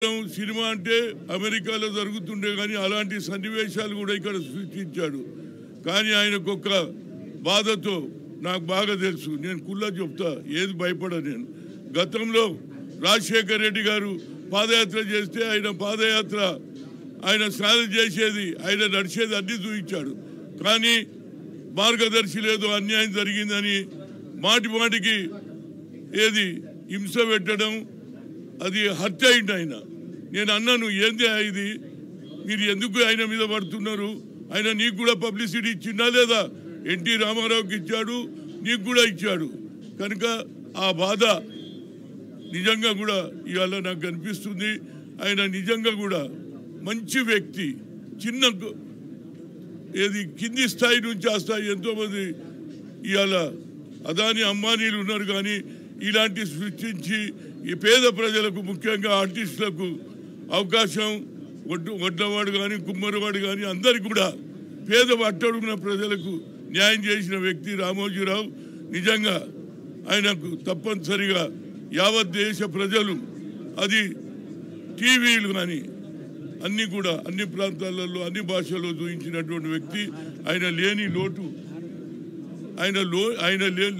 Cinema అంటే అమెరికాలో జరుగుతుండే కానీ అలాంటి సన్నివేశాలు కూడా ఇక్కడ సృష్టించాడు. కానీ ఆయనకు ఒక బాధతో నాకు బాగా తెలుసు. నేను కుల్లా చెప్తా, ఏది భయపడ. నేను గతంలో రాజశేఖర్ రెడ్డి గారు పాదయాత్ర చేస్తే ఆయన పాదయాత్ర ఆయన సాధన చేసేది, ఆయన నడిచేది అన్ని చూపించాడు. కానీ మార్గదర్శి లేదు, అన్యాయం జరిగిందని మాటి మాటికి ఏది హింస పెట్టడం, అది హత్య అయింది. ఆయన నేను అన్నాను, ఏంది ఇది, మీరు ఎందుకు ఆయన మీద పడుతున్నారు? ఆయన నీకు కూడా పబ్లిసిటీ ఇచ్చిందా లేదా? ఎన్టీ రామారావుకి ఇచ్చాడు, నీకు కూడా ఇచ్చాడు. కనుక ఆ బాధ నిజంగా కూడా ఇవాళ నాకు కనిపిస్తుంది. ఆయన నిజంగా కూడా మంచి వ్యక్తి. చిన్న ఏది కింది స్థాయి నుంచి ఆ స్థాయి ఎంతోమంది ఇవాళ అదాని అంబానీలు ఉన్నారు. కానీ ఇలాంటి సృష్టించి ఈ పేద ప్రజలకు, ముఖ్యంగా ఆర్టిస్టులకు అవకాశం, వడ్లవాడు కానీ కుమ్మరివాడు కానీ అందరికి కూడా పేద అట్టడుగున ప్రజలకు న్యాయం చేసిన వ్యక్తి రామోజీరావు. నిజంగా ఆయనకు తప్పనిసరిగా యావత్ దేశ ప్రజలు, అది టీవీలు కానీ అన్నీ కూడా అన్ని ప్రాంతాలలో అన్ని భాషల్లో చూపించినటువంటి వ్యక్తి. ఆయన లేని లోటు,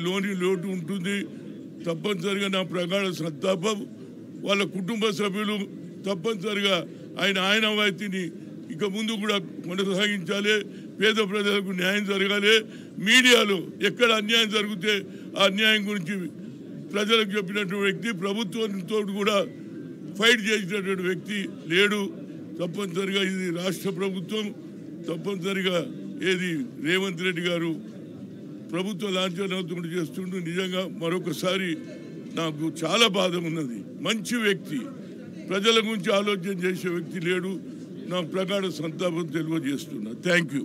లోని లోటు ఉంటుంది. తప్పనిసరిగా నా ప్రగాఢ సంతాపం. వాళ్ళ కుటుంబ సభ్యులు తప్పనిసరిగా ఆయన వైద్యుని ఇక ముందు కూడా కొనసాగించాలి. పేద ప్రజలకు న్యాయం జరగాలి. మీడియాలో ఎక్కడ అన్యాయం జరిగితే ఆ అన్యాయం గురించి ప్రజలకు చెప్పినటువంటి వ్యక్తి, ప్రభుత్వంతో కూడా ఫైట్ చేసినటువంటి వ్యక్తి లేడు. తప్పనిసరిగా ఇది రాష్ట్ర ప్రభుత్వం, తప్పనిసరిగా ఏది రేవంత్ రెడ్డి గారు ప్రభుత్వ లాంఛనంతో చేస్తుంటూ నిజంగా మరొకసారి నాకు చాలా బాధ ఉన్నది. మంచి వ్యక్తి, ప్రజల గురించి ఆలోచన చేసే వ్యక్తి లేడు. నా ప్రగాఢ సంతాపం తెలియజేస్తున్నా. Thank you.